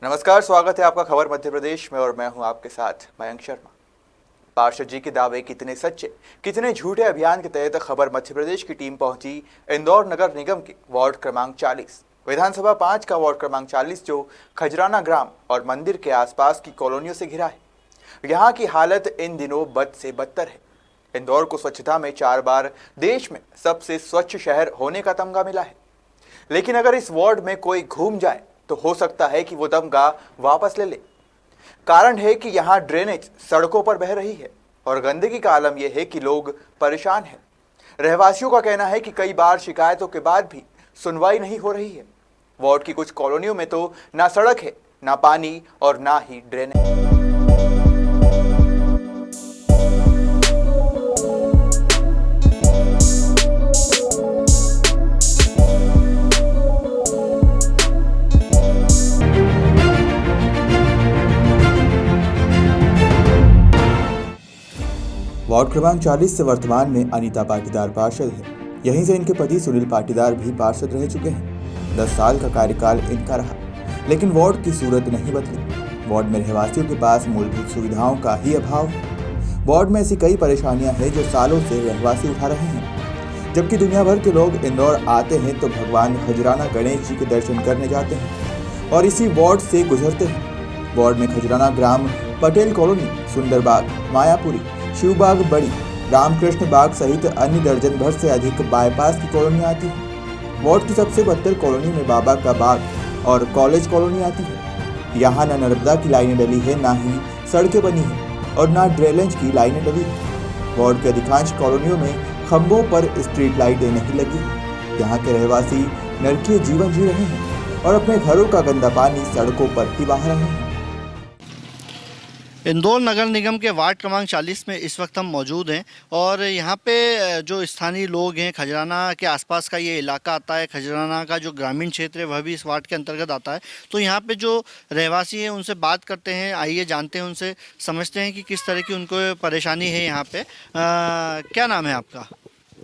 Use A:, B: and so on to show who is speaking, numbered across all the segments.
A: नमस्कार, स्वागत है आपका खबर मध्य प्रदेश में और मैं हूं आपके साथ मयंक शर्मा। पार्षद जी के दावे कितने सच्चे कितने झूठे अभियान के तहत खबर मध्य प्रदेश की टीम पहुंची इंदौर नगर निगम के वार्ड क्रमांक 40 विधानसभा 5 का वार्ड क्रमांक 40 जो खजराना ग्राम और मंदिर के आसपास की कॉलोनियों से घिरा है। यहाँ की हालत इन दिनों बद से बदतर है। इंदौर को स्वच्छता में 4 बार देश में सबसे स्वच्छ शहर होने का तमगा मिला है, लेकिन अगर इस वार्ड में कोई घूम जाए तो हो सकता है कि वो तमगा वापस ले ले। कारण है कि यहाँ ड्रेनेज सड़कों पर बह रही है और गंदगी का आलम यह है कि लोग परेशान हैं। रहवासियों का कहना है कि कई बार शिकायतों के बाद भी सुनवाई नहीं हो रही है। वार्ड की कुछ कॉलोनियों में तो ना सड़क है, ना पानी और ना ही ड्रेनेज। वार्ड क्रमांक 40 से वर्तमान में अनीता पाटीदार पार्षद है। यहीं से इनके पति सुनील पाटीदार भी पार्षद रह चुके हैं। 10 साल का कार्यकाल इनका रहा, लेकिन वार्ड की सूरत नहीं बदली। वार्ड में रहवासियों के पास मूलभूत सुविधाओं का ही अभाव है। वार्ड में ऐसी कई परेशानियां हैं जो सालों से रहवासी उठा रहे हैं। जबकि दुनिया भर के लोग इंदौर आते हैं तो भगवान खजराना गणेश जी के दर्शन करने जाते हैं और इसी वार्ड से गुजरते हैं। वार्ड में खजराना ग्राम, पटेल कॉलोनी, सुंदरबाग, मायापुरी, शिवबाग बड़ी, रामकृष्ण बाग सहित अन्य दर्जन भर से अधिक बाईपास की कॉलोनी आती है। वार्ड की सबसे बदतर कॉलोनी में बाबा का बाग और कॉलेज कॉलोनी आती है। यहाँ न नर्मदा की लाइनें डली है, ना ही सड़कें बनी है और ना ड्रेनेज की लाइनें डली है। वार्ड के अधिकांश कॉलोनियों में खंभों पर स्ट्रीट लाइटें नहीं लगी। यहाँ के रहवासी नरकीय जीवन जी रहे हैं और अपने घरों का गंदा पानी सड़कों पर ही बहा रहे हैं।
B: इंदौर नगर निगम के वार्ड क्रमांक 40 में इस वक्त हम मौजूद हैं और यहाँ पे जो स्थानीय लोग हैं, खजराना के आसपास का ये इलाका आता है। खजराना का जो ग्रामीण क्षेत्र है वह भी इस वार्ड के अंतर्गत आता है। तो यहाँ पे जो रहवासी हैं उनसे बात करते हैं, आइए जानते हैं उनसे, समझते हैं कि किस तरह की उनको परेशानी है यहाँ पे। क्या नाम है आपका?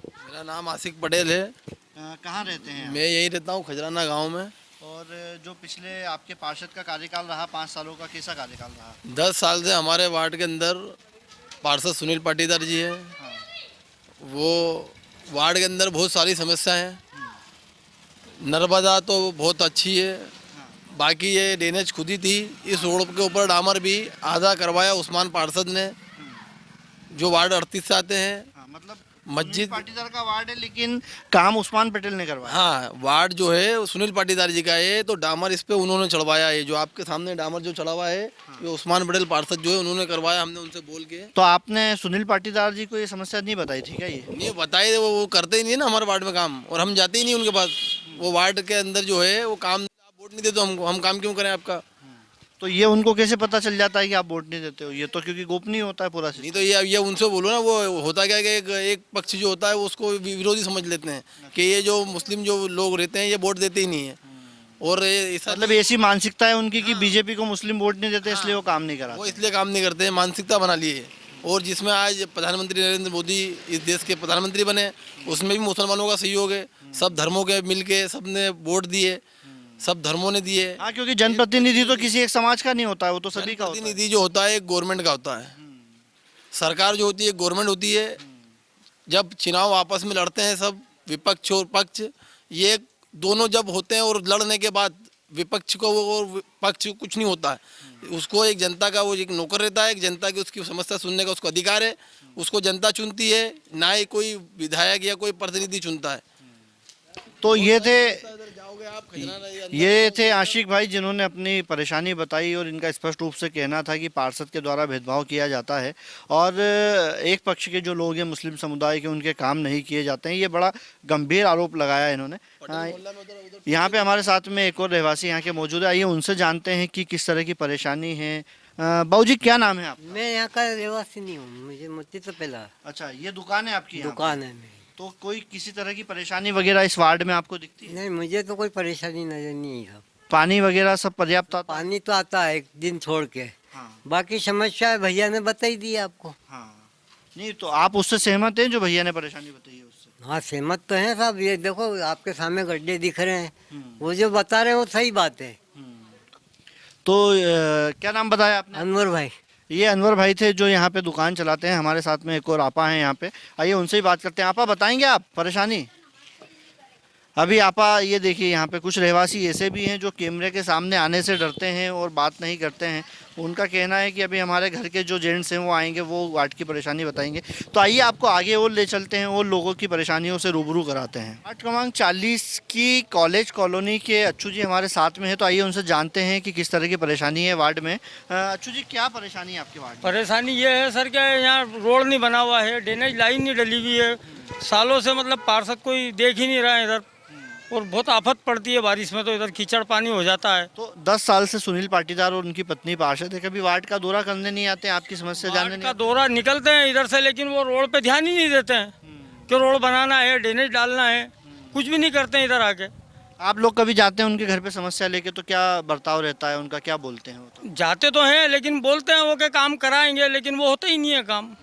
C: मेरा नाम आसिक पटेल है।
B: कहाँ रहते हैं आप?
C: मैं यही रहता हूँ खजराना गांव में।
B: और जो पिछले आपके पार्षद का कार्यकाल रहा 5 सालों का, कैसा कार्यकाल रहा?
C: 10 साल से हमारे वार्ड के अंदर पार्षद सुनील पाटीदार जी हैं।
B: हाँ।
C: वो वार्ड के अंदर बहुत सारी समस्याएं हैं। नर्मदा तो बहुत अच्छी है, बाकी ये ड्रेनेज खुद ही थी। इस रोड के ऊपर डामर भी आधा करवाया उस्मान पार्षद ने, जो वार्ड 38 से आते हैं।
B: मतलब
C: मस्जिद
B: पाटीदार का वार्ड है लेकिन काम उस्मान पटेल ने करवाया।
C: हाँ, वार्ड जो है वो सुनील पाटीदार जी का है, तो डामर इस पे उन्होंने चढ़वाया है। जो आपके सामने डामर जो चढ़ा हुआ है ये उस्मान पटेल पार्षद जो है उन्होंने करवाया, हमने उनसे बोल के।
B: तो आपने सुनील पाटीदार जी को ये समस्या नहीं बताई थी क्या? ये
C: नहीं बताए, वो करते ही नहीं है ना हमारे वार्ड में काम, और हम जाते ही नहीं उनके पास। वो वार्ड के अंदर जो है वो काम, आप वोट नहीं देते तो हम काम क्यों करें आपका?
B: तो ये उनको कैसे पता चल जाता है कि आप वोट नहीं देते हो? ये तो क्योंकि गोपनीय होता है पूरा
C: नहीं तो ये उनसे बोलो ना। वो होता क्या है कि एक पक्ष जो होता है वो उसको विरोधी समझ लेते हैं कि ये जो मुस्लिम जो लोग रहते हैं ये वोट देते ही नहीं है। और
B: मतलब ऐसी मानसिकता है उनकी कि बीजेपी को मुस्लिम वोट नहीं देते इसलिए वो काम नहीं
C: वो
B: कराते।
C: इसलिए काम नहीं करते हैं, मानसिकता बना ली है। और जिसमें आज प्रधानमंत्री नरेंद्र मोदी इस देश के प्रधानमंत्री बने, उसमें भी मुसलमानों का सहयोग है। सब धर्मों के मिल के सब ने वोट दिए, सब धर्मों ने दिए।
B: हाँ, क्योंकि जनप्रतिनिधि तो किसी एक समाज का नहीं होता है, वो तो सभी का होता है।
C: प्रतिनिधि जो होता है एक गवर्नमेंट का होता है। सरकार जो होती है गवर्नमेंट होती है। जब चुनाव आपस में लड़ते हैं सब, विपक्ष और पक्ष, ये दोनों जब होते हैं और लड़ने के बाद विपक्ष को और पक्ष को कुछ नहीं होता है। उसको एक जनता का वो एक नौकर रहता है, एक जनता की उसकी समस्या सुनने का उसको अधिकार है। उसको जनता चुनती है, ना ही कोई विधायक या कोई प्रतिनिधि चुनता है।
B: तो ये थे आशिक भाई जिन्होंने अपनी परेशानी बताई और इनका स्पष्ट रूप से कहना था कि पार्षद के द्वारा भेदभाव किया जाता है और एक पक्ष के जो लोग हैं मुस्लिम समुदाय के, उनके काम नहीं किए जाते हैं। ये बड़ा गंभीर आरोप लगाया इन्होंने। यहाँ पे हमारे साथ में एक और रहवासी यहाँ के मौजूद है, आइए उनसे जानते हैं कि किस तरह की परेशानी है। बाबू जी, क्या नाम है आप?
D: मैं यहाँ का रहवासी नहीं हूँ, मुझे मुझे तो पहला।
B: अच्छा, ये दुकान है आपकी?
D: दुकान है मेरी।
B: तो कोई किसी तरह की परेशानी वगैरह इस वार्ड में आपको दिखती है?
D: नहीं, मुझे तो कोई परेशानी नजर नहीं है।
B: पानी वगैरह सब पर्याप्त आता है?
D: पानी तो आता है एक दिन छोड़ के।
B: हाँ।
D: बाकी समस्या भैया ने बताई दी आपको।
B: हाँ। नहीं, तो आप उससे सहमत हैं जो भैया ने परेशानी बताई है उससे?
D: हाँ, सहमत तो हैं साहब। ये देखो आपके सामने गड्ढे दिख रहे हैं, वो जो बता रहे हैं वो सही बात है।
B: तो क्या नाम बताया आपने?
D: अनवर भाई।
B: ये अनवर भाई थे जो यहाँ पे दुकान चलाते हैं। हमारे साथ में एक और आपा हैं यहाँ पे, आइए उनसे ही बात करते हैं। आपा बताएंगे आप परेशानी? अभी आपा ये देखिए, यहाँ पे कुछ रहवासी ऐसे भी हैं जो कैमरे के सामने आने से डरते हैं और बात नहीं करते हैं। उनका कहना है कि अभी हमारे घर के जो जेंट्स हैं वो आएंगे, वो वार्ड की परेशानी बताएंगे। तो आइए आपको आगे और ले चलते हैं और लोगों की परेशानियों से रूबरू कराते हैं। वार्ड क्रमांक 40 की कॉलेज कॉलोनी के अच्छू जी हमारे साथ में है, तो आइए उनसे जानते हैं कि किस तरह की परेशानी है वार्ड में। अच्छू जी, क्या परेशानी है आपके वार्ड में?
E: परेशानी ये है सर कि यहाँ रोड नहीं बना हुआ है, ड्रेनेज लाइन नहीं डली हुई है। सालों से मतलब पार्षद कोई देख ही नहीं रहा है इधर, और बहुत आफत पड़ती है बारिश में, तो इधर कीचड़ पानी हो जाता है।
B: तो 10 साल से सुनील पाटीदार और उनकी पत्नी पार्षद है, कभी वार्ड का दौरा करने नहीं आते, आपकी समस्या जानने
E: वार्ड
B: नहीं
E: का
B: आते?
E: दौरा निकलते हैं इधर से, लेकिन वो रोड पे ध्यान ही नहीं देते हैं कि रोड बनाना है, ड्रेनेज डालना है, कुछ भी नहीं करते हैं इधर आके।
B: आप लोग कभी जाते हैं उनके घर पे समस्या लेके, तो क्या बर्ताव रहता है उनका, क्या बोलते हैं वो? तो
E: जाते तो हैं, लेकिन बोलते हैं वो कि काम कराएंगे, लेकिन वो होता ही नहीं है काम।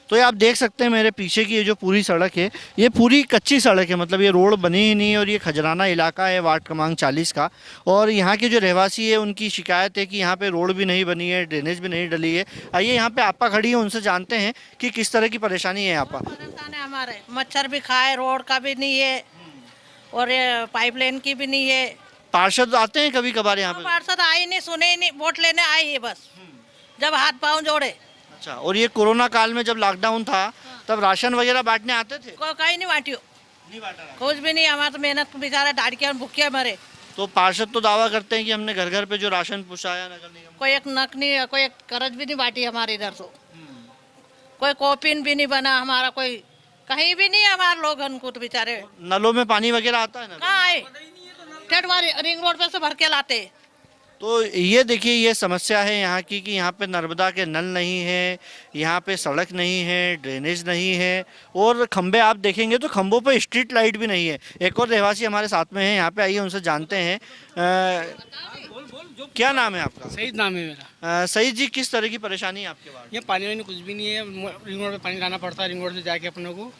B: तो ये आप देख सकते हैं मेरे पीछे की ये जो पूरी सड़क है, ये पूरी कच्ची सड़क है, मतलब ये रोड बनी ही नहीं है। और ये खजराना इलाका है वार्ड क्रमांक 40 का, और यहाँ के जो रहवासी है उनकी शिकायत है कि यहाँ पे रोड भी नहीं बनी है, ड्रेनेज भी नहीं डली है। आइए यहाँ पे आपा खड़ी है, उनसे जानते हैं कि किस तरह की परेशानी है। आपा?
F: परेशान है हमारे, मच्छर भी खाए, रोड का भी नहीं है और ये पाइपलाइन की भी नहीं है।
B: पार्षद आते हैं कभी कभार यहाँ पे?
F: पार्षद आए नहीं, सुने ही नहीं, वोट लेने आए ही बस, जब हाथ पाँव जोड़े।
B: अच्छा, और ये कोरोना काल में जब लॉकडाउन था तब राशन वगैरह बांटने आते थे?
F: कहीं नहीं बांटियो,
B: नहीं बांटा राशन।
F: कुछ भी नहीं। हमारा तो मेहनत बेचारा डाल के भूखे मरे।
B: तो पार्षद तो दावा करते हैं कि हमने घर घर पे जो राशन पहुँचाया नगर निगम।
F: कोई एक नक नहीं, कोई एक करज भी नहीं बांटी हमारे इधर, तो कोई कॉपिन भी नहीं बना हमारा, कोई कहीं भी नहीं है हमारे लोग उनको, तो बेचारे
B: नलों में पानी वगैरह आता है ना?
F: कहाँ आए, ठेठ हमारे रिंग रोड पे से भर के लाते।
B: तो ये देखिए, ये समस्या है यहाँ की कि यहाँ पे नर्मदा के नल नहीं है, यहाँ पे सड़क नहीं है, ड्रेनेज नहीं है, और खंबे आप देखेंगे तो खंबों पे स्ट्रीट लाइट भी नहीं है। एक और रहवासी हमारे साथ में है यहाँ पे, आइए उनसे जानते हैं। क्या नाम है आपका?
G: सही नाम है मेरा।
B: सईद जी, किस तरह की परेशानी है आपके वार्ड?
G: ये पानी वानी कुछ भी नहीं है, रिंग रोड पे पानी लाना पड़ता है, रिंग रोड से जाके अपने को,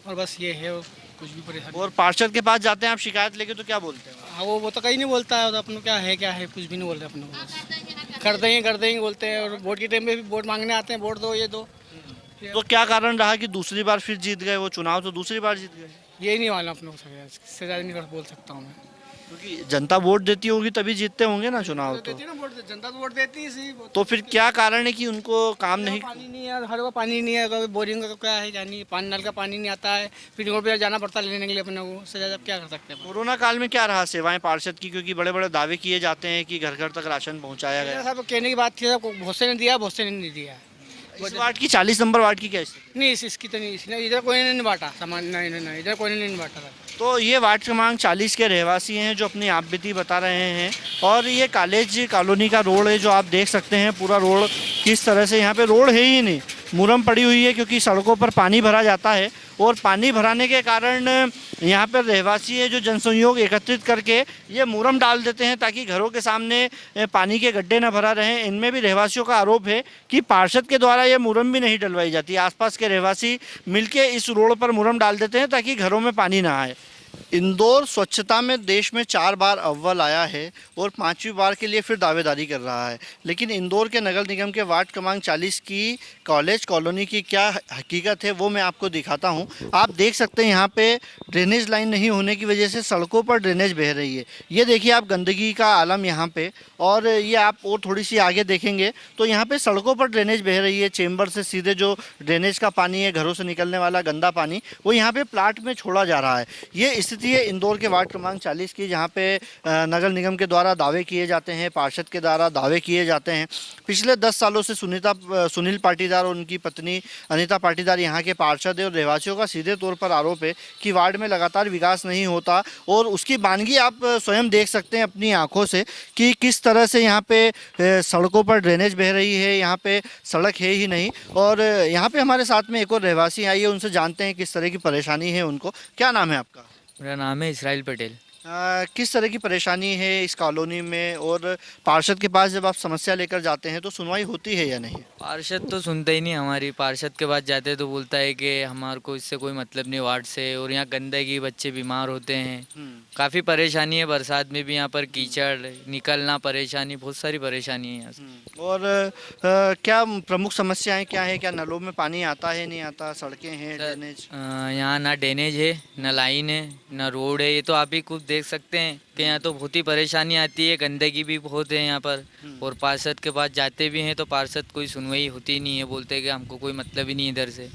G: और बस ये है, और कुछ भी परेशानी।
B: और पार्षद के पास जाते हैं आप शिकायत लेके, तो क्या बोलते हैं?
G: हाँ, वो तो कहीं नहीं बोलता है, तो अपने को क्या है कुछ भी नहीं बोलते अपने को, बस कर देंगे बोलते हैं। और वोट के टाइम पे भी वोट मांगने आते हैं, वोट दो, ये दो।
B: तो क्या कारण रहा कि दूसरी बार फिर जीत गए वो चुनाव? तो दूसरी बार जीत गए,
G: यही नहीं मालूम अपने को, इससे ज़्यादा नहीं बोल सकता हूँ मैं।
B: क्योंकि जनता वोट देती होगी तभी जीतते होंगे ना चुनाव। तो
G: देती है ना वोट, जनता तो वोट देती है इसी।
B: तो फिर क्या कारण है कि उनको काम नहीं?
G: पानी नहीं है, हर को पानी नहीं है, बोरिंग का क्या है, क्या नहीं, पानी नल का पानी नहीं आता है, फिर रोड पे जाना पड़ता है लेने के लिए अपने को, उससे ज़्यादा क्या कर सकते हैं।
B: कोरोना काल में क्या रहा सेवाएं पार्षद की? क्योंकि बड़े बड़े दावे किए जाते हैं कि घर घर तक राशन पहुंचाया गया।
G: सब कहने की बात थी, बहुत से ने दिया, बहुत से ने नहीं दिया।
B: इस वार्ड की 40 नंबर वार्ड की क्या स्थिति?
G: नहीं, इसकी तो नहीं, इसने इधर कोई ने नहीं बांटा सामान, नहीं इधर कोई ने नहीं बांटा था।
B: तो ये वार्ड क्रमांक 40 के रहवासी हैं जो अपनी आप बीती बता रहे हैं। और ये कॉलेज कॉलोनी का रोड है जो आप देख सकते हैं, पूरा रोड किस तरह से, यहाँ पे रोड है ही नहीं, मुरम पड़ी हुई है, क्योंकि सड़कों पर पानी भरा जाता है। और पानी भराने के कारण यहाँ पर रहवासी है जो जनसहयोग एकत्रित करके ये मुरम डाल देते हैं ताकि घरों के सामने पानी के गड्ढे न भरा रहें। इनमें भी रहवासियों का आरोप है कि पार्षद के द्वारा ये मुरम भी नहीं डलवाई जाती। आसपास के रहवासी मिलके इस रोड पर मुरम डाल देते हैं ताकि घरों में पानी ना आए। इंदौर स्वच्छता में देश में 4 बार अव्वल आया है और 5वीं बार के लिए फिर दावेदारी कर रहा है। लेकिन इंदौर के नगर निगम के वार्ड क्रमांक 40 की कॉलेज कॉलोनी की क्या हकीकत है वो मैं आपको दिखाता हूं। आप देख सकते हैं यहाँ पे ड्रेनेज लाइन नहीं होने की वजह से सड़कों पर ड्रेनेज बह रही है। ये देखिए आप, गंदगी का आलम यहाँ पे। और ये आप और थोड़ी सी आगे देखेंगे तो यहाँ पे सड़कों पर ड्रेनेज बह रही है। चेंबर से सीधे जो ड्रेनेज का पानी है, घरों से निकलने वाला गंदा पानी, वो यहाँ पे प्लाट में छोड़ा जा रहा है। ये स्थिति है इंदौर के वार्ड क्रमांक 40 की, जहाँ पे नगर निगम के द्वारा दावे किए जाते हैं, पार्षद के द्वारा दावे किए जाते हैं। पिछले 10 सालों से सुनील पाटीदार और उनकी पत्नी अनीता पाटीदार यहाँ के पार्षद है और रहवासियों का सीधे तौर पर आरोप है कि वार्ड में लगातार विकास नहीं होता। और उसकी बानगी आप स्वयं देख सकते हैं अपनी आंखों से कि किस तरह से यहाँ पे सड़कों पर ड्रेनेज बह रही है, यहाँ पे सड़क है ही नहीं। और यहाँ पे हमारे साथ में एक और रहवासी आई है, उनसे जानते हैं किस तरह की परेशानी है उनको। क्या नाम है आपका?
H: मेरा नाम है इसराइल पटेल।
B: किस तरह की परेशानी है इस कॉलोनी में, और पार्षद के पास जब आप समस्या लेकर जाते हैं तो सुनवाई होती है या नहीं?
H: पार्षद तो सुनता ही नहीं हमारी। पार्षद के पास जाते तो बोलता है कि हमारे को इससे कोई मतलब नहीं वार्ड से, और यहाँ गंदगी, बच्चे बीमार होते हैं, काफ़ी परेशानी है। बरसात में भी यहाँ पर कीचड़, निकलना परेशानी, बहुत सारी परेशानी है यहाँ से।
B: और क्या प्रमुख समस्याएं क्या है? क्या नलों में पानी आता है, नहीं आता? सड़कें हैं, ड्रेनेज?
H: यहाँ ना ड्रेनेज है, ना लाइन है, ना रोड है। ये तो आप ही खुद देख सकते हैं कि यहाँ तो बहुत ही परेशानी आती है, गंदगी भी बहुत है यहाँ पर। और पार्षद के पास जाते भी हैं तो पार्षद कोई सुनवाई होती नहीं है, बोलते हैं कि हमको कोई मतलब ही नहीं इधर से।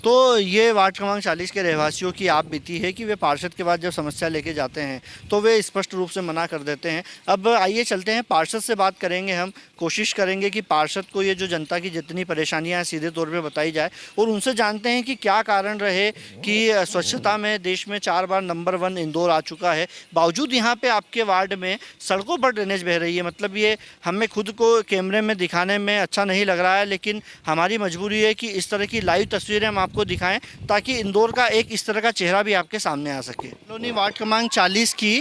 B: तो ये वार्ड क्रमांक 40 के रहवासियों की आप बीती है कि वे पार्षद के बाद जब समस्या लेके जाते हैं तो वे स्पष्ट रूप से मना कर देते हैं। अब आइए चलते हैं, पार्षद से बात करेंगे, हम कोशिश करेंगे कि पार्षद को ये जो जनता की जितनी परेशानियां हैं सीधे तौर पे बताई जाए, और उनसे जानते हैं कि क्या कारण रहे कि स्वच्छता में देश में 4 बार नंबर 1 इंदौर आ चुका है, बावजूद यहाँ पर आपके वार्ड में सड़कों पर ड्रेनेज बह रही है। मतलब ये हमें खुद को कैमरे में दिखाने में अच्छा नहीं लग रहा है, लेकिन हमारी मजबूरी है कि इस तरह की लाइव तस्वीरें हम आपको दिखाएं ताकि इंदौर का एक इस तरह का चेहरा भी आपके सामने आ सके। कॉलोनी वार्ड क्रमांक 40 की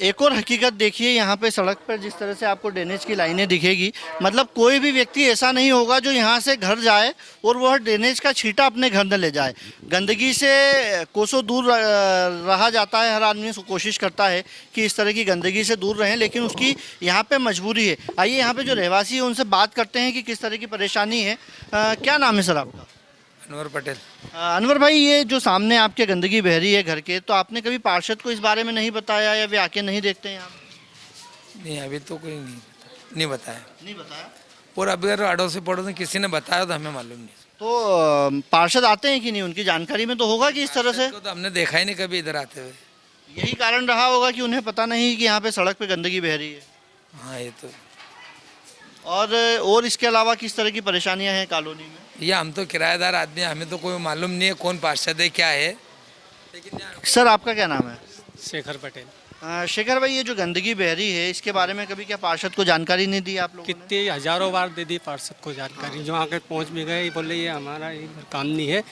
B: एक और हकीकत देखिए, यहाँ पे सड़क पर जिस तरह से आपको ड्रेनेज की लाइनें दिखेगी, मतलब कोई भी व्यक्ति ऐसा नहीं होगा जो यहाँ से घर जाए और वह ड्रेनेज का छींटा अपने घर न ले जाए। गंदगी से कोसों दूर रहा जाता है, हर आदमी कोशिश करता है कि इस तरह की गंदगी से दूर रहें, लेकिन उसकी यहाँ पे मजबूरी है। आइए यहाँ पे जो रहवासी है उनसे बात करते हैं कि किस तरह की परेशानी है। क्या नाम है सर आपका?
I: अनवर पटेल।
B: अनवर भाई, ये जो सामने आपके गंदगी बह रही है घर के, तो आपने कभी पार्षद को इस बारे में नहीं बताया या वे आके नहीं देखते हैं यहाँ?
I: नहीं, अभी तो कोई नहीं बताया।
B: नहीं बताया?
I: और अगर अड़ोसी पड़ोसी किसी ने बताया तो हमें मालूम नहीं।
B: तो पार्षद आते हैं कि नहीं? उनकी जानकारी में तो होगा कि इस तरह से?
I: तो हमने देखा ही नहीं कभी इधर आते हुए।
B: यही कारण रहा होगा कि उन्हें पता नहीं कि यहाँ पे सड़क पे गंदगी बह रही है।
I: हाँ, ये तो।
B: और इसके अलावा किस तरह की परेशानियाँ हैं कॉलोनी में?
I: ये हम तो किराएदार आदमी, हमें तो कोई मालूम नहीं है कौन पार्षद है क्या है।
B: सर आपका क्या नाम है?
G: शेखर पटेल।
B: शेखर भाई, ये जो गंदगी बह रही है इसके बारे में कभी क्या पार्षद को जानकारी नहीं दी आप लोगों ने?
G: कितनी हजारों बार दे दी पार्षद को जानकारी, जो आके पहुंच भी गए, बोले ये हमारा इधर काम नहीं है,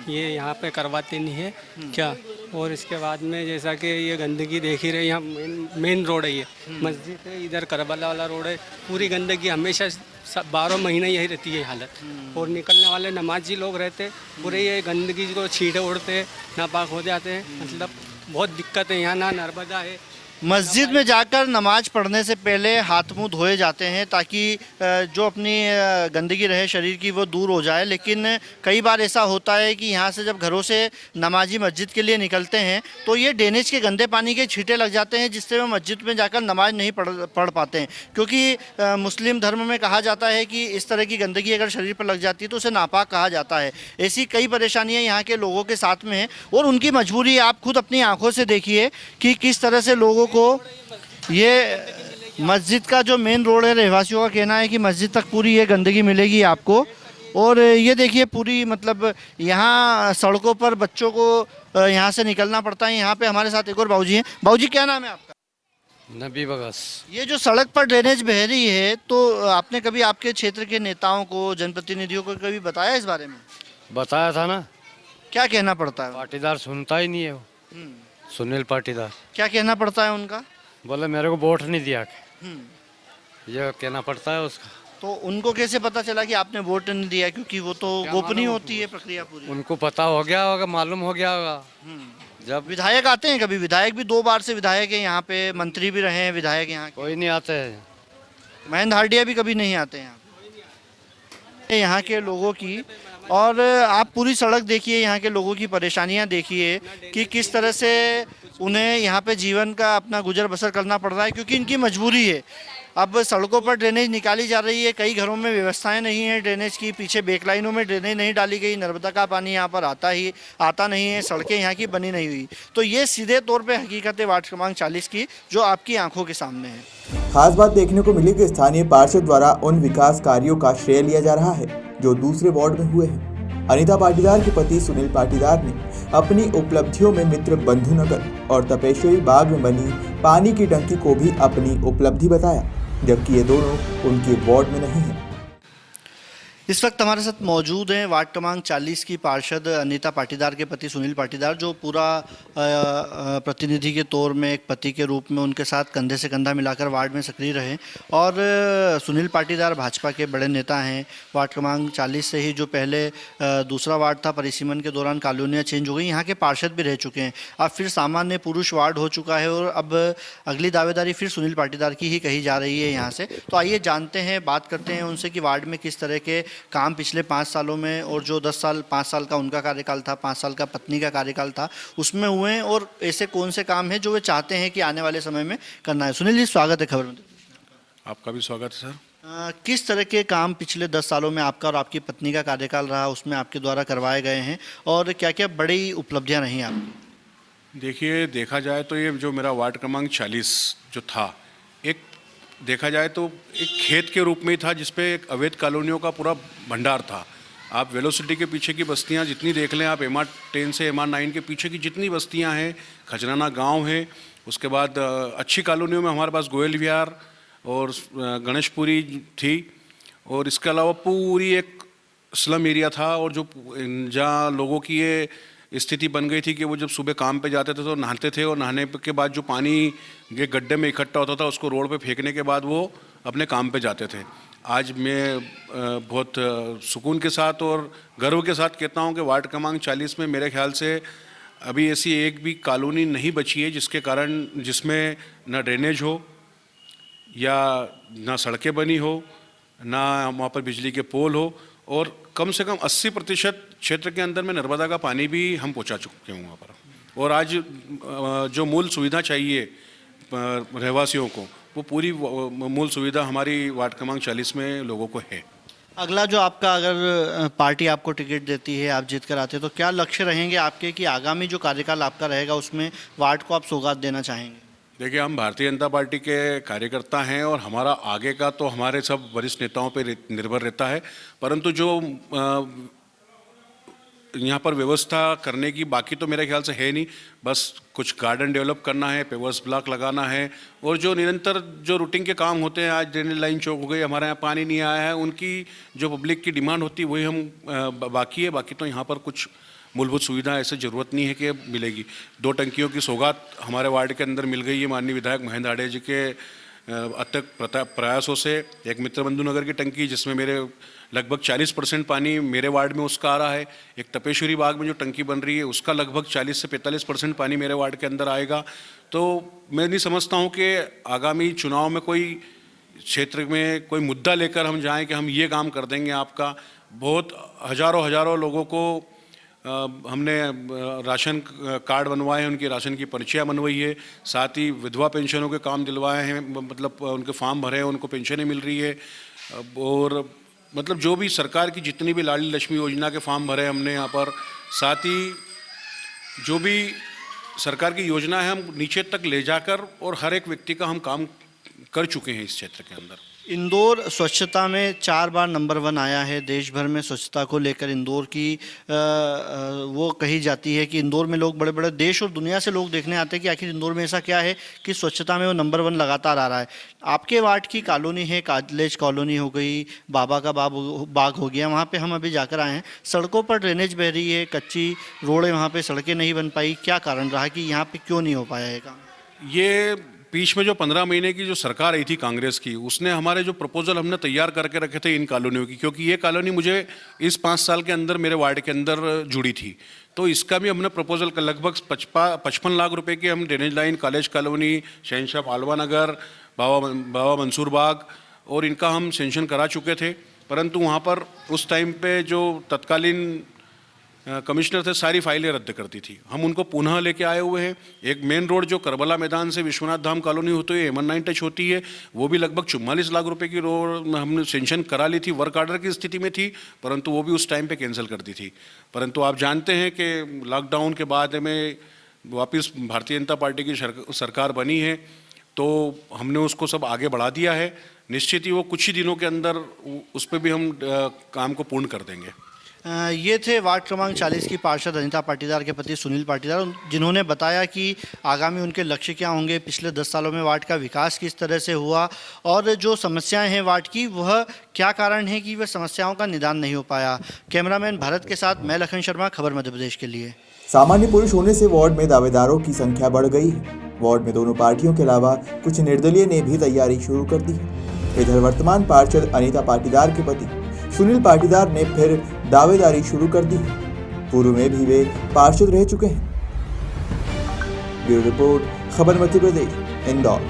G: ये यहाँ पे करवाते नहीं है क्या। और इसके बाद में जैसा कि ये गंदगी देख ही रहे, यहाँ मेन रोड है, ये मस्जिद है, इधर करबला वाला रोड है, पूरी गंदगी हमेशा 12 महीने यही रहती है हालत। और निकलने वाले नमाजी लोग रहते पूरे ये गंदगी को छींटे उड़ते, नापाक हो जाते हैं। मतलब बहुत दिक्कत है यहाँ, ना नर्मदा है।
B: मस्जिद में जाकर नमाज पढ़ने से पहले हाथ मुंह धोए जाते हैं ताकि जो अपनी गंदगी रहे शरीर की वो दूर हो जाए, लेकिन कई बार ऐसा होता है कि यहाँ से जब घरों से नमाजी मस्जिद के लिए निकलते हैं तो ये ड्रेनेज के गंदे पानी के छींटे लग जाते हैं, जिससे वो मस्जिद में जाकर नमाज नहीं पढ़ पाते हैं। क्योंकि मुस्लिम धर्म में कहा जाता है कि इस तरह की गंदगी अगर शरीर पर लग जाती है तो उसे नापाक कहा जाता है। ऐसी कई परेशानियाँ यहाँ के लोगों के साथ में हैं और उनकी मजबूरी आप खुद अपनी आँखों से देखिए कि किस तरह से लोगों को ये मस्जिद का जो मेन रोड है, रहवासियों का कहना है कि मस्जिद तक पूरी ये गंदगी मिलेगी आपको। और ये देखिए पूरी, मतलब यहाँ सड़कों पर बच्चों को यहाँ से निकलना पड़ता है। यहाँ पे हमारे साथ एक और बाबूजी हैं। बाबूजी क्या नाम है आपका?
J: नबी बगस।
B: ये जो सड़क पर ड्रेनेज बह रही है, तो आपने कभी आपके क्षेत्र के नेताओं को, जनप्रतिनिधियों को कभी बताया इस बारे में?
J: बताया था ना।
B: क्या कहना पड़ता है?
J: पाटीदार सुनता ही नहीं है वो। सुनील पाटीदार।
B: क्या कहना पड़ता है उनका?
J: बोले मेरे को वोट नहीं दिया, ये कहना पड़ता है उसका।
B: तो उनको कैसे पता चला कि आपने वोट नहीं दिया? क्योंकि वो तो गोपनीय होती है प्रक्रिया पूरी।
J: उनको पता हो गया होगा, मालूम हो गया होगा।
B: जब विधायक आते हैं, कभी विधायक भी 2 बार से विधायक है यहाँ पे, मंत्री भी रहे हैं विधायक यहाँ के।
J: कोई नहीं आते हैं।
B: महेंद्र हार्डिया भी कभी नहीं आते हैं यहाँ के लोगों की। और आप पूरी सड़क देखिए, यहाँ के लोगों की परेशानियाँ देखिए कि किस तरह से उन्हें यहाँ पे जीवन का अपना गुजर बसर करना पड़ रहा है, क्योंकि इनकी मजबूरी है। अब सड़कों पर ड्रेनेज निकाली जा रही है, कई घरों में व्यवस्थाएं नहीं है ड्रेनेज की, पीछे बेकलाइनों में ड्रेनेज नहीं डाली गई, नर्मदा का पानी यहाँ पर आता नहीं है, सड़कें यहाँ की बनी नहीं हुई। तो ये सीधे तौर पे हकीकत है वार्ड क्रमांक 40 की, जो आपकी आंखों के सामने है।
A: खास बात देखने को मिली कि स्थानीय पार्षद द्वारा उन विकास कार्यों का श्रेय लिया जा रहा है जो दूसरे वार्ड में हुए हैं। अनीता पाटीदार के पति सुनील पाटीदार ने अपनी उपलब्धियों में मित्र बंधु नगर और तपेश्वरी बाग में बनी पानी की टंकी को भी अपनी उपलब्धि बताया, जबकि ये दोनों उनके वार्ड में नहीं है।
B: इस वक्त हमारे साथ मौजूद हैं वार्ड क्रमांक 40 की पार्षद अनीता पाटीदार के पति सुनील पाटीदार, जो पूरा प्रतिनिधि के तौर में एक पति के रूप में उनके साथ कंधे से कंधा मिलाकर वार्ड में सक्रिय रहे। और सुनील पाटीदार भाजपा के बड़े नेता हैं। वार्ड क्रमांक 40 से ही जो पहले दूसरा वार्ड था, परिसीमन के दौरान कॉलोनियाँ चेंज हो गई, यहाँ के पार्षद भी रह चुके हैं। अब फिर सामान्य पुरुष वार्ड हो चुका है और अब अगली दावेदारी फिर सुनील पाटीदार की ही कही जा रही है यहाँ से। तो आइए जानते हैं, बात करते हैं उनसे कि वार्ड में किस तरह के काम पिछले 5 सालों में, और जो 5 साल का उनका कार्यकाल था, 5 साल का पत्नी का कार्यकाल था, उसमें हुए हैं, और ऐसे कौन से काम हैं जो वे चाहते हैं कि आने वाले समय में करना है। सुनील जी, स्वागत है खबर में।
K: आपका भी स्वागत है सर।
B: किस तरह के काम पिछले 10 सालों में आपका और आपकी पत्नी का कार्यकाल रहा, उसमें आपके द्वारा करवाए गए हैं, और क्या क्या बड़ी उपलब्धियां रही आपकी?
K: देखिए, देखा जाए तो ये जो मेरा वार्ड क्रमांक 40 जो था, एक देखा जाए तो एक खेत के रूप में ही था, जिसपे एक अवैध कॉलोनियों का पूरा भंडार था। आप वेलोसिटी के पीछे की बस्तियां जितनी देख लें, आप MR10 से MR9 के पीछे की जितनी बस्तियां हैं, खजराना गांव है, उसके बाद अच्छी कॉलोनियों में हमारे पास गोयल विहार और गणेशपुरी थी, और इसके अलावा पूरी एक स्लम एरिया था। और जो जहाँ लोगों की ये स्थिति बन गई थी कि वो जब सुबह काम पे जाते थे तो नहाते थे, और नहाने के बाद जो पानी ये गड्ढे में इकट्ठा होता था उसको रोड पे फेंकने के बाद वो अपने काम पे जाते थे। आज मैं बहुत सुकून के साथ और गर्व के साथ कहता हूँ कि वार्ड क्रमांक 40 में मेरे ख्याल से अभी ऐसी एक भी कॉलोनी नहीं बची है जिसमें ना ड्रेनेज हो, या ना सड़कें बनी हो, ना वहाँ पर बिजली के पोल हो, और कम से कम 80% क्षेत्र के अंदर में नर्मदा का पानी भी हम पहुँचा चुके हैं वहाँ पर। और आज जो मूल सुविधा चाहिए रहवासियों को, वो पूरी मूल सुविधा हमारी वार्ड क्रमांक 40 में लोगों को है।
B: अगला जो आपका, अगर पार्टी आपको टिकट देती है, आप जीत कर आते हैं, तो क्या लक्ष्य रहेंगे आपके कि आगामी जो कार्यकाल आपका रहेगा उसमें वार्ड को आप सौगात देना चाहेंगे?
K: देखिए, हम भारतीय जनता पार्टी के कार्यकर्ता हैं, और हमारा आगे का तो हमारे सब वरिष्ठ नेताओं पे निर्भर रहता है, परंतु जो यहाँ पर व्यवस्था करने की बाकी तो मेरे ख्याल से है नहीं। बस कुछ गार्डन डेवलप करना है, पेवर्स ब्लॉक लगाना है, और जो निरंतर जो रूटीन के काम होते हैं, आज ड्रेनेज लाइन चौक हो गई, हमारे यहाँ पानी नहीं आया है, उनकी जो पब्लिक की डिमांड होती है वही हम बाकी है। बाकी तो यहाँ पर कुछ मूलभूत सुविधा ऐसे ज़रूरत नहीं है कि मिलेगी। 2 टंकियों की सौगात हमारे वार्ड के अंदर मिल गई है माननीय विधायक महेंद्र हाड़े जी के अथक प्रयासों से। एक मित्रबंधु नगर की टंकी, जिसमें मेरे लगभग 40% पानी मेरे वार्ड में उसका आ रहा है। एक तपेश्वरी बाग में जो टंकी बन रही है, उसका लगभग 40 से 45% पानी मेरे वार्ड के अंदर आएगा। तो मैं नहीं समझता हूँ कि आगामी चुनाव में कोई क्षेत्र में कोई मुद्दा लेकर हम जाएं कि हम ये काम कर देंगे आपका। बहुत हजारों लोगों को हमने राशन कार्ड बनवाए हैं, उनकी राशन की पर्चियाँ बनवाई है, साथ ही विधवा पेंशनों के काम दिलवाए हैं, मतलब उनके फॉर्म भरे हैं, उनको पेंशनें मिल रही है। और मतलब जो भी सरकार की जितनी भी लाडली लक्ष्मी योजना के फॉर्म भरे हमने यहाँ पर, साथ ही जो भी सरकार की योजना है हम नीचे तक ले जाकर और हर एक व्यक्ति का हम काम कर चुके हैं इस क्षेत्र के अंदर।
B: इंदौर स्वच्छता में 4 बार नंबर 1 आया है। देश भर में स्वच्छता को लेकर इंदौर की वो कही जाती है कि इंदौर में लोग बड़े बड़े देश और दुनिया से लोग देखने आते हैं कि आखिर इंदौर में ऐसा क्या है कि स्वच्छता में वो नंबर 1 लगातार आ रहा है। आपके वार्ड की कॉलोनी है, काजलेज कॉलोनी हो गई, बाबा का बाग हो गया, वहाँ पे हम अभी जाकर आए हैं। सड़कों पर ड्रेनेज बह रही है, कच्ची रोडें, वहाँ पे सड़कें नहीं बन पाई। क्या कारण रहा कि यहाँ पे क्यों नहीं हो पाया ये काम?
K: ये बीच में जो 15 महीने की जो सरकार आई थी कांग्रेस की, उसने हमारे जो प्रपोजल हमने तैयार करके रखे थे इन कॉलोनियों की, क्योंकि ये कॉलोनी मुझे इस 5 साल के अंदर मेरे वार्ड के अंदर जुड़ी थी, तो इसका भी हमने प्रपोजल का लगभग 55 लाख रुपए की हम ड्रेनेज लाइन, कॉलेज कॉलोनी, शहनशाह पालवा नगर, बाबा मंसूर बाग, और इनका हम सेंशन करा चुके थे। परंतु वहाँ पर उस टाइम पे जो तत्कालीन कमिश्नर थे, सारी फाइलें रद्द करती थी। हम उनको पुनः लेके आए हुए हैं। एक मेन रोड जो करबला मैदान से विश्वनाथ धाम कॉलोनी होती है, MN9 टच होती है, वो भी लगभग 44 लाख रुपए की रोड हमने सेंशन करा ली थी, वर्क ऑर्डर की स्थिति में थी, परंतु वो भी उस टाइम पे कैंसिल कर दी थी। परंतु आप जानते हैं कि लॉकडाउन के बाद में वापस भारतीय जनता पार्टी की सरकार बनी है, तो हमने उसको सब आगे बढ़ा दिया है। निश्चित ही वो कुछ ही दिनों के अंदर उस पर भी हम काम को पूर्ण कर देंगे।
B: ये थे वार्ड क्रमांक 40 की पार्षद अनीता पाटीदार के पति सुनील पाटीदार, जिन्होंने बताया कि आगामी उनके लक्ष्य क्या होंगे, पिछले 10 सालों में वार्ड का विकास किस तरह से हुआ और जो समस्याएं हैं वार्ड की वह क्या कारण है कि वह समस्याओं का निदान नहीं हो पाया। कैमरामैन भरत के साथ मैं लखन शर्मा, खबर मध्य प्रदेश के लिए।
A: सामान्य पुरुष होने से वार्ड में दावेदारों की संख्या बढ़ गई है। वार्ड में दोनों पार्टियों के अलावा कुछ निर्दलीय ने भी तैयारी शुरू कर दी है। इधर वर्तमान पार्षद अनीता पाटीदार के पति सुनील पाटीदार ने फिर दावेदारी शुरू कर दी है। पूर्व में भी वे पार्षद रह चुके हैं। ब्यूरो रिपोर्ट, खबर मध्य प्रदेश, इंदौर।